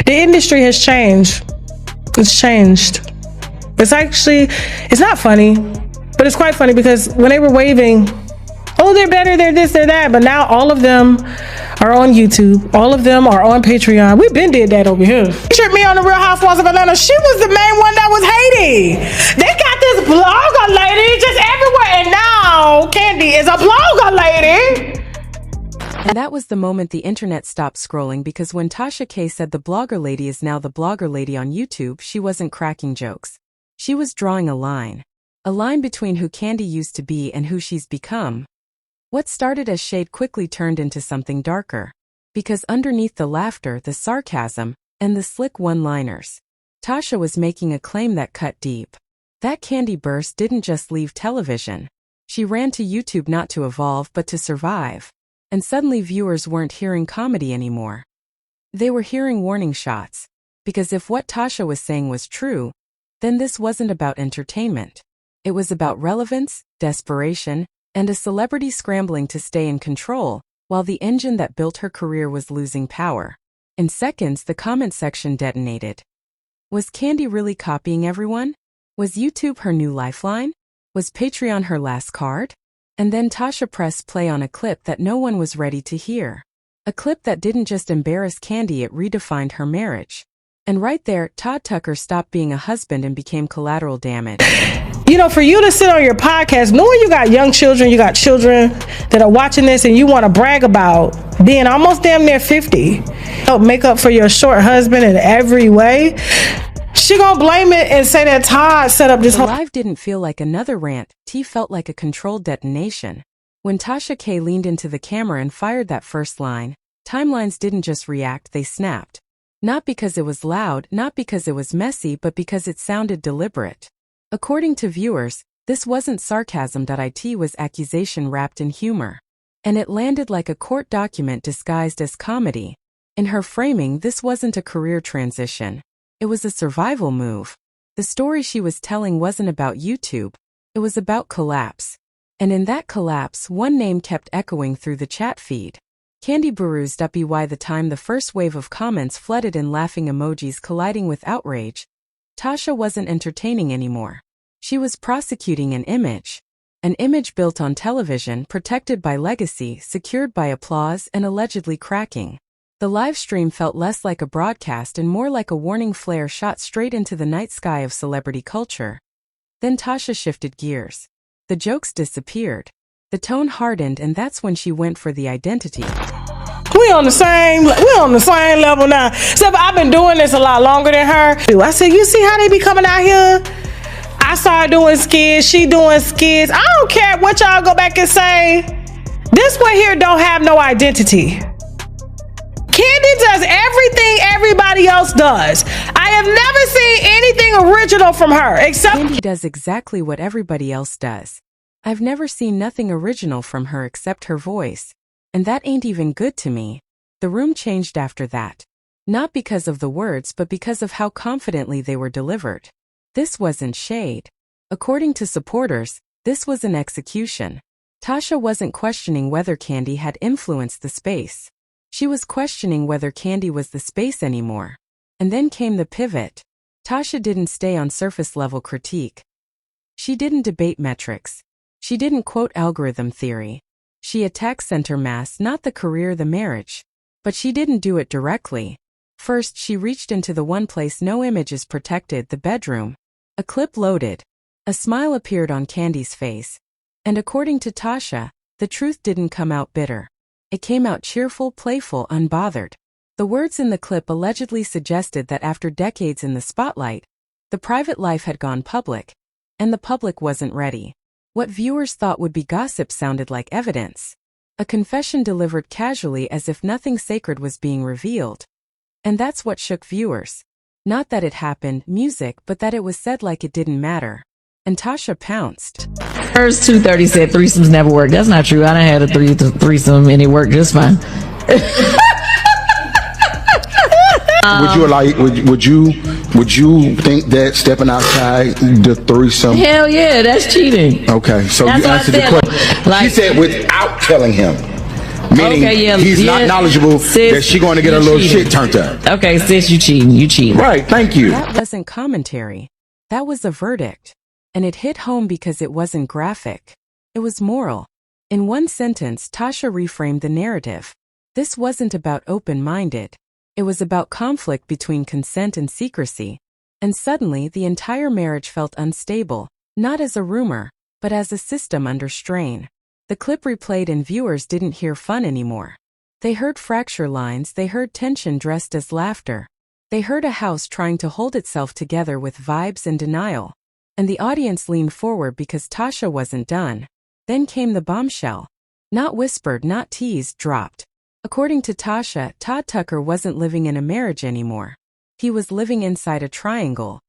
The industry has changed. It's changed. It's not funny, but it's quite funny because when they were waving, oh, they're better, they're this, they're that, but now all of them are on YouTube. All of them are on Patreon. We've been did that over here. Featured me on the Real Housewives of Atlanta. She was the main one that was hating. They got this blogger lady just everywhere, and now Kandi is a blogger lady. And that was the moment the internet stopped scrolling, because when Tasha K said the blogger lady is now the blogger lady on YouTube, she wasn't cracking jokes. She was drawing a line between who Kandi used to be and who she's become. What started as shade quickly turned into something darker, because underneath the laughter, the sarcasm, and the slick one-liners, Tasha was making a claim that cut deep. That Kandi Burruss didn't just leave television. She ran to YouTube not to evolve but to survive. And suddenly viewers weren't hearing comedy anymore. They were hearing warning shots. Because if what Tasha was saying was true, then this wasn't about entertainment. It was about relevance, desperation, and a celebrity scrambling to stay in control, while the engine that built her career was losing power. In seconds, the comment section detonated. Was Kandi really copying everyone? Was YouTube her new lifeline? Was Patreon her last card? And then Tasha pressed play on a clip that no one was ready to hear. A clip that didn't just embarrass Kandi, it redefined her marriage. And right there, Todd Tucker stopped being a husband and became collateral damage. You know, for you to sit on your podcast, knowing you got young children, you got children that are watching this, and you want to brag about being almost damn near 50, help make up for your short husband in every way, she gonna blame it and say that Todd set up this whole... Live didn't feel like another rant. T felt like a controlled detonation. When Tasha K leaned into the camera and fired that first line, timelines didn't just react, they snapped. Not because it was loud, not because it was messy, but because it sounded deliberate. According to viewers, this wasn't sarcasm. It was accusation wrapped in humor. And it landed like a court document disguised as comedy. In her framing, this wasn't a career transition. It was a survival move. The story she was telling wasn't about YouTube. It was about collapse. And in that collapse, one name kept echoing through the chat feed. Kandi Burruss. By the time the first wave of comments flooded in, laughing emojis colliding with outrage, Tasha wasn't entertaining anymore. She was prosecuting an image built on television, protected by legacy, secured by applause, and allegedly cracking. The live stream felt less like a broadcast and more like a warning flare shot straight into the night sky of celebrity culture. Then Tasha shifted gears. The jokes disappeared. The tone hardened, and that's when she went for the identity. We on the same level now. Except I've been doing this a lot longer than her. I said, you see how they be coming out here? I started doing skits, she doing skits. I don't care what y'all go back and say. This one here don't have no identity. Kandi does everything everybody else does. I have never seen anything original from her, except... Kandi does exactly what everybody else does. I've never seen nothing original from her except her voice. And that ain't even good to me. The room changed after that. Not because of the words, but because of how confidently they were delivered. This wasn't shade. According to supporters, this was an execution. Tasha wasn't questioning whether Kandi had influenced the space. She was questioning whether Kandi was the space anymore. And then came the pivot. Tasha didn't stay on surface-level critique. She didn't debate metrics. She didn't quote algorithm theory. She attacked center mass, not the career, the marriage. But she didn't do it directly. First, she reached into the one place no image is protected, the bedroom. A clip loaded. A smile appeared on Kandi's face. And according to Tasha, the truth didn't come out bitter. It came out cheerful, playful, unbothered. The words in the clip allegedly suggested that after decades in the spotlight, the private life had gone public. And the public wasn't ready. What viewers thought would be gossip sounded like evidence. A confession delivered casually as if nothing sacred was being revealed. And that's what shook viewers. Not that it happened, music, but that it was said like it didn't matter. And Tasha pounced. First 230 said threesomes never work. That's not true. I done had a threesome and it worked just fine. Would you think that stepping outside the threesome? Hell yeah, that's cheating. Okay, so That's you answered the question. She said without telling him. Meaning Okay, yeah, he's not yeah. knowledgeable Sis, that she going to get you her little cheating. shit turned up. Okay, sis, you cheating. You cheating. Right, thank you. That wasn't commentary. That was a verdict. And it hit home because it wasn't graphic. It was moral. In one sentence, Tasha reframed the narrative. This wasn't about open-minded. It was about conflict between consent and secrecy. And suddenly, the entire marriage felt unstable, not as a rumor, but as a system under strain. The clip replayed and viewers didn't hear fun anymore. They heard fracture lines, they heard tension dressed as laughter. They heard a house trying to hold itself together with vibes and denial. And the audience leaned forward because Tasha wasn't done. Then came the bombshell. Not whispered, not teased, dropped. According to Tasha, Todd Tucker wasn't living in a marriage anymore. He was living inside a triangle.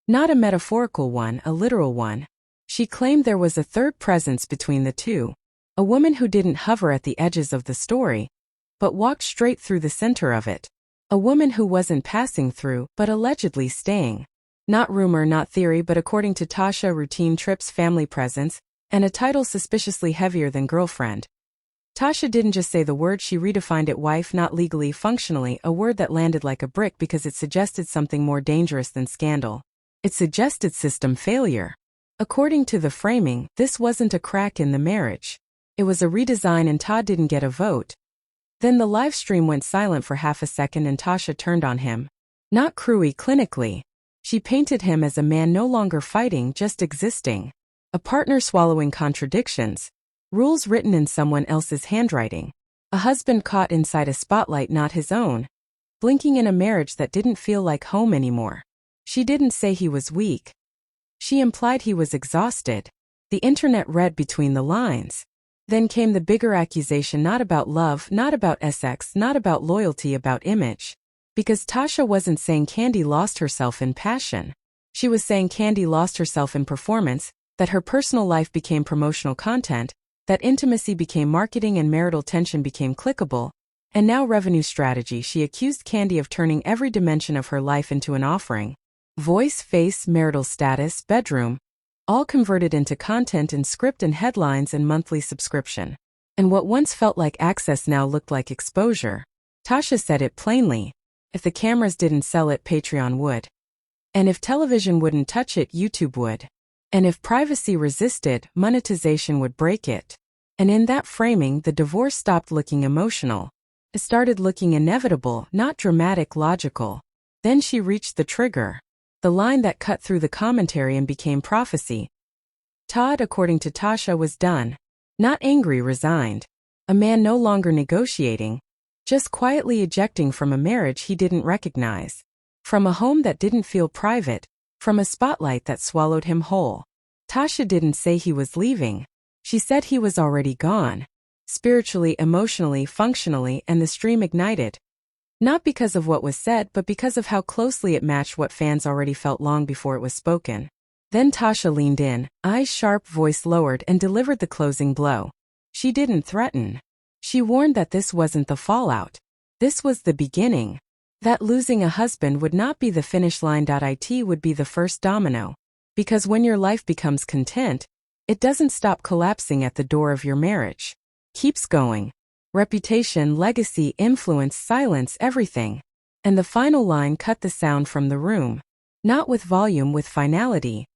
Not a metaphorical one, a literal one. She claimed there was a third presence between the two. A woman who didn't hover at the edges of the story, but walked straight through the center of it. A woman who wasn't passing through, but allegedly staying. Not rumor, not theory, but according to Tasha, routine trips, family presence, and a title suspiciously heavier than girlfriend. Tasha didn't just say the word, she redefined it: wife, not legally, functionally, a word that landed like a brick because it suggested something more dangerous than scandal. It suggested system failure. According to the framing, this wasn't a crack in the marriage. It was a redesign and Todd didn't get a vote. Then the live stream went silent for half a second and Tasha turned on him. Not cruelly, clinically. She painted him as a man no longer fighting, just existing. A partner swallowing contradictions. Rules written in someone else's handwriting. A husband caught inside a spotlight not his own. Blinking in a marriage that didn't feel like home anymore. She didn't say he was weak. She implied he was exhausted. The internet read between the lines. Then came the bigger accusation, not about love, not about sex, not about loyalty, about image. Because Tasha wasn't saying Kandi lost herself in passion. She was saying Kandi lost herself in performance, that her personal life became promotional content, that intimacy became marketing and marital tension became clickable, and now revenue strategy. She accused Kandi of turning every dimension of her life into an offering. Voice, face, marital status, bedroom, all converted into content and script and headlines and monthly subscription. And what once felt like access now looked like exposure. Tasha said it plainly. If the cameras didn't sell it, Patreon would. And if television wouldn't touch it, YouTube would. And if privacy resisted, monetization would break it. And in that framing, the divorce stopped looking emotional. It started looking inevitable, not dramatic, logical. Then she reached the trigger. The line that cut through the commentary and became prophecy. Todd, according to Tasha, was done. Not angry, resigned. A man no longer negotiating. Just quietly ejecting from a marriage he didn't recognize. From a home that didn't feel private. From a spotlight that swallowed him whole. Tasha didn't say he was leaving. She said he was already gone. Spiritually, emotionally, functionally, and the stream ignited. Not because of what was said, but because of how closely it matched what fans already felt long before it was spoken. Then Tasha leaned in, eyes sharp, voice lowered, and delivered the closing blow. She didn't threaten. She warned that this wasn't the fallout. This was the beginning. That losing a husband would not be the finish line. It would be the first domino. Because when your life becomes content, it doesn't stop collapsing at the door of your marriage. Keeps going. Reputation, legacy, influence, silence, everything. And the final line cut the sound from the room. Not with volume, with finality.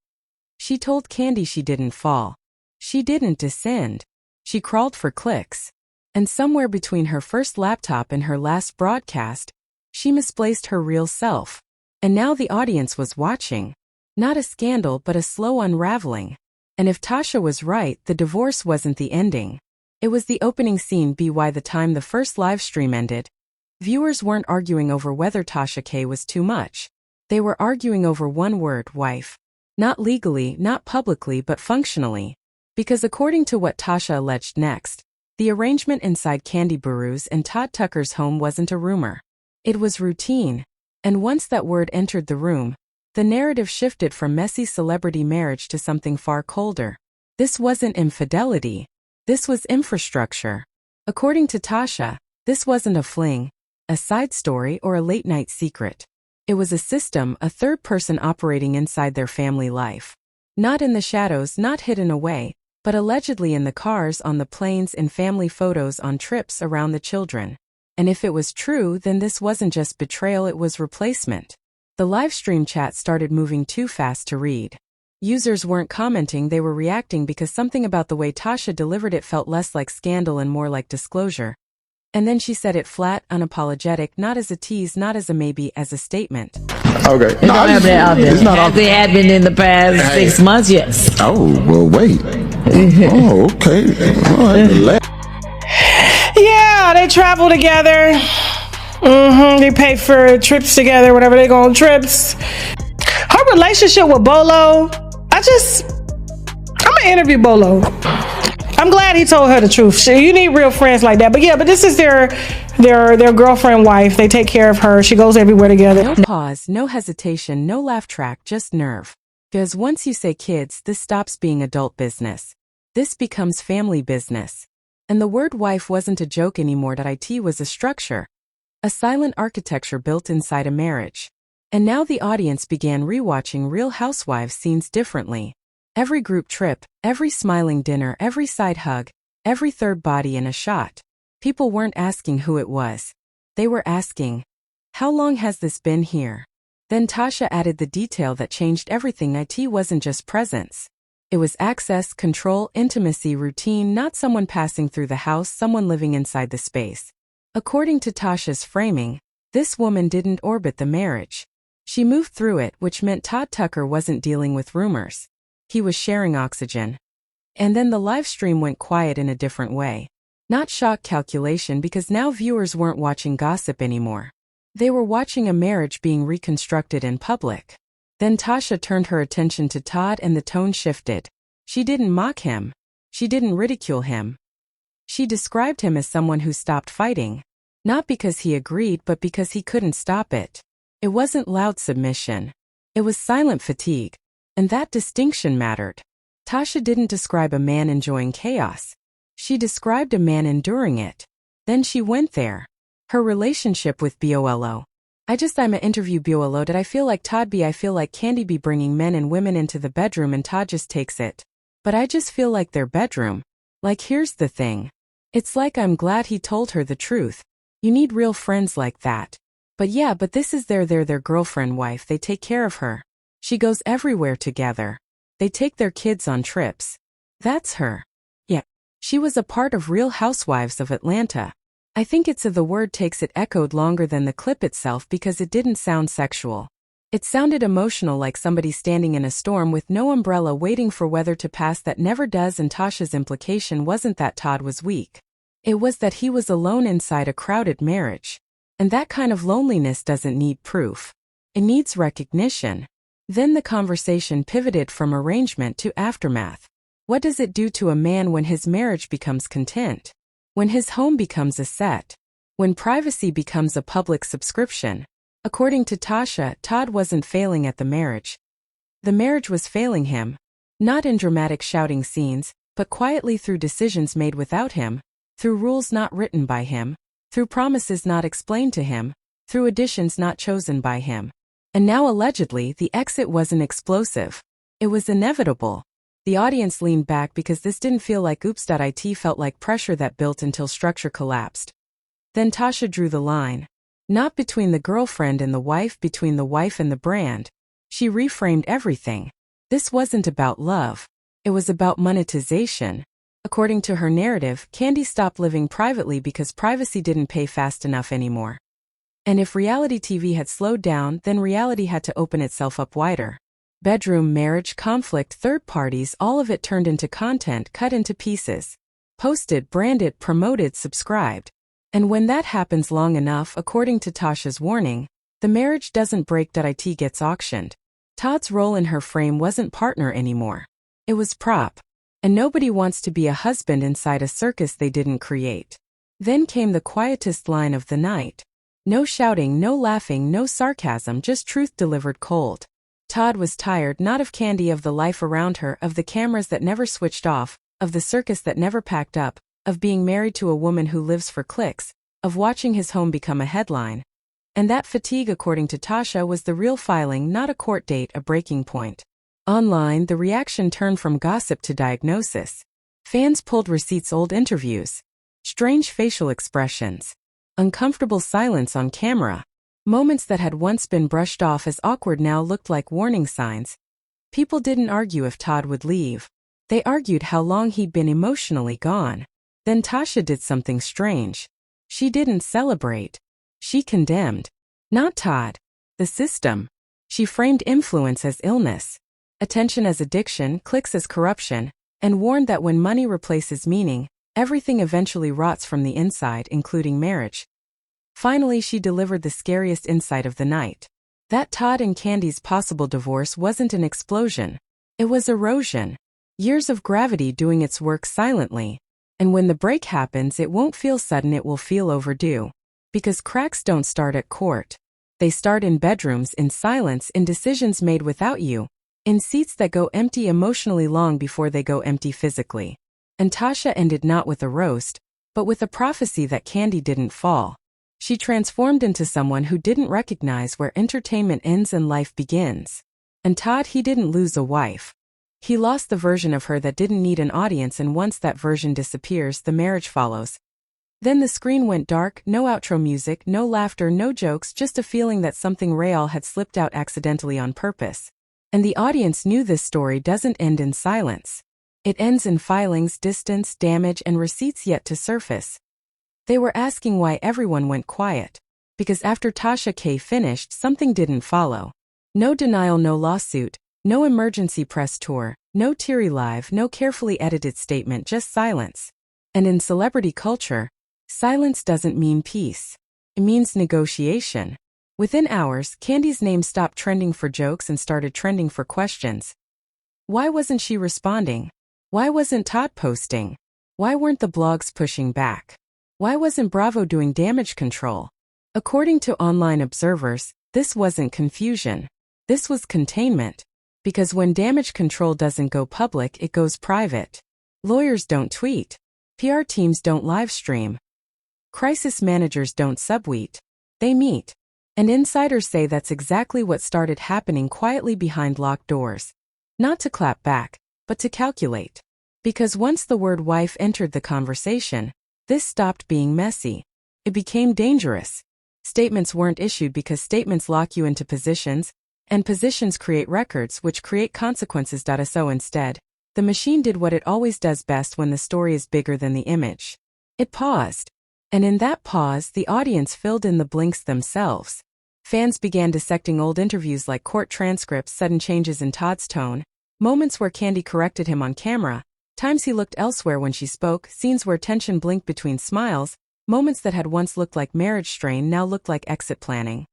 She told Kandi she didn't fall. She didn't descend. She crawled for clicks. And somewhere between her first laptop and her last broadcast, she misplaced her real self. And now the audience was watching. Not a scandal, but a slow unraveling. And if Tasha was right, the divorce wasn't the ending. It was the opening scene. By the time the first live stream ended, viewers weren't arguing over whether Tasha K was too much. They were arguing over one word: wife. Not legally, not publicly, but functionally. Because according to what Tasha alleged next, the arrangement inside Kandi Burruss and Todd Tucker's home wasn't a rumor. It was routine. And once that word entered the room, the narrative shifted from messy celebrity marriage to something far colder. This wasn't infidelity. This was infrastructure. According to Tasha, this wasn't a fling, a side story, or a late-night secret. It was a system, a third person operating inside their family life. Not in the shadows, not hidden away, but allegedly in the cars, on the planes, in family photos, on trips around the children. And if it was true, then this wasn't just betrayal, it was replacement. The live stream chat started moving too fast to read. Users weren't commenting, they were reacting because something about the way Tasha delivered it felt less like scandal and more like disclosure. And then she said it flat, unapologetic, not as a tease, not as a maybe, as a statement. Okay. It don't have that out there. It's not Has it had been in the past 6 months? Yes. Oh, well, wait. Oh, okay. All right. Yeah, they travel together. They pay for trips together, whatever they go on trips. Her relationship with Bolo, I'm gonna interview Bolo. I'm glad he told her the truth. You need real friends like that. But yeah, but this is their girlfriend wife. They take care of her. She goes everywhere together. No pause, no hesitation, no laugh track, just nerve. Because once you say kids, this stops being adult business. This becomes family business. And the word wife wasn't a joke anymore. It was a structure. A silent architecture built inside a marriage. And now the audience began rewatching Real Housewives scenes differently. Every group trip, every smiling dinner, every side hug, every third body in a shot. People weren't asking who it was. They were asking, how long has this been here? Then Tasha added the detail that changed everything. It wasn't just presence. It was access, control, intimacy, routine, not someone passing through the house, someone living inside the space. According to Tasha's framing, this woman didn't orbit the marriage. She moved through it, which meant Todd Tucker wasn't dealing with rumors. He was sharing oxygen. And then the live stream went quiet in a different way. Not shock calculation, because now viewers weren't watching gossip anymore. They were watching a marriage being reconstructed in public. Then Tasha turned her attention to Todd and the tone shifted. She didn't mock him. She didn't ridicule him. She described him as someone who stopped fighting. Not because he agreed, but because he couldn't stop it. It wasn't loud submission. It was silent fatigue. And that distinction mattered. Tasha didn't describe a man enjoying chaos. She described a man enduring it. Then she went there. Her relationship with Bolo. I'ma interview Bolo. Did I feel like Todd B? I feel like Kandi B bringing men and women into the bedroom and Todd just takes it. But I just feel like their bedroom. Like, here's the thing. It's like I'm glad he told her the truth. You need real friends like that. But yeah, but this is their girlfriend wife. They take care of her. She goes everywhere together. They take their kids on trips. That's her. Yeah. She was a part of Real Housewives of Atlanta. I think the word takes it echoed longer than the clip itself because it didn't sound sexual. It sounded emotional, like somebody standing in a storm with no umbrella waiting for weather to pass that never does, and Tasha's implication wasn't that Todd was weak. It was that he was alone inside a crowded marriage. And that kind of loneliness doesn't need proof. It needs recognition. Then the conversation pivoted from arrangement to aftermath. What does it do to a man when his marriage becomes content? When his home becomes a set? When privacy becomes a public subscription? According to Tasha, Todd wasn't failing at the marriage. The marriage was failing him. Not in dramatic shouting scenes, but quietly through decisions made without him, through rules not written by him, through promises not explained to him, through additions not chosen by him. And now allegedly, the exit wasn't explosive. It was inevitable. The audience leaned back because this didn't feel like oops. It felt like pressure that built until structure collapsed. Then Tasha drew the line. Not between the girlfriend and the wife, between the wife and the brand. She reframed everything. This wasn't about love. It was about monetization. According to her narrative, Kandi stopped living privately because privacy didn't pay fast enough anymore. And if reality TV had slowed down, then reality had to open itself up wider. Bedroom, marriage, conflict, third parties, all of it turned into content cut into pieces. Posted, branded, promoted, subscribed. And when that happens long enough, according to Tasha's warning, the marriage doesn't break. It gets auctioned. Todd's role in her frame wasn't partner anymore. It was prop. And nobody wants to be a husband inside a circus they didn't create. Then came the quietest line of the night. No shouting, no laughing, no sarcasm, just truth delivered cold. Todd was tired, not of Kandi, of the life around her, of the cameras that never switched off, of the circus that never packed up, of being married to a woman who lives for clicks, of watching his home become a headline. And that fatigue, according to Tasha, was the real filing, not a court date, a breaking point. Online, the reaction turned from gossip to diagnosis. Fans pulled receipts, old interviews, strange facial expressions, uncomfortable silence on camera. Moments that had once been brushed off as awkward now looked like warning signs. People didn't argue if Todd would leave. They argued how long he'd been emotionally gone. Then Tasha did something strange. She didn't celebrate. She condemned. Not Todd. The system. She framed influence as illness, attention as addiction, clicks as corruption, and warned that when money replaces meaning, everything eventually rots from the inside, including marriage. Finally, she delivered the scariest insight of the night. That Todd and Kandi's possible divorce wasn't an explosion. It was erosion. Years of gravity doing its work silently. And when the break happens, it won't feel sudden, it will feel overdue. Because cracks don't start at court. They start in bedrooms, in silence, in decisions made without you, in seats that go empty emotionally long before they go empty physically. And Tasha ended not with a roast, but with a prophecy that Kandi didn't fall. She transformed into someone who didn't recognize where entertainment ends and life begins. And Todd, he didn't lose a wife. He lost the version of her that didn't need an audience, and once that version disappears, the marriage follows. Then the screen went dark, no outro music, no laughter, no jokes, just a feeling that something real had slipped out accidentally on purpose. And the audience knew this story doesn't end in silence. It ends in filings, distance, damage, and receipts yet to surface. They were asking why everyone went quiet. Because after Tasha K finished, something didn't follow. No denial, no lawsuit, no emergency press tour, no teary live, no carefully edited statement, just silence. And in celebrity culture, silence doesn't mean peace. It means negotiation. Within hours, Kandi's name stopped trending for jokes and started trending for questions. Why wasn't she responding? Why wasn't Todd posting? Why weren't the blogs pushing back? Why wasn't Bravo doing damage control? According to online observers, this wasn't confusion. This was containment. Because when damage control doesn't go public, it goes private. Lawyers don't tweet. PR teams don't live stream. Crisis managers don't subtweet. They meet. And insiders say that's exactly what started happening quietly behind locked doors. Not to clap back, but to calculate. Because once the word wife entered the conversation, this stopped being messy. It became dangerous. Statements weren't issued because statements lock you into positions, and positions create records which create consequences. So instead, the machine did what it always does best when the story is bigger than the image. It paused. And in that pause, the audience filled in the blanks themselves. Fans began dissecting old interviews like court transcripts, sudden changes in Todd's tone, moments where Kandi corrected him on camera, times he looked elsewhere when she spoke, scenes where tension blinked between smiles, moments that had once looked like marriage strain now looked like exit planning.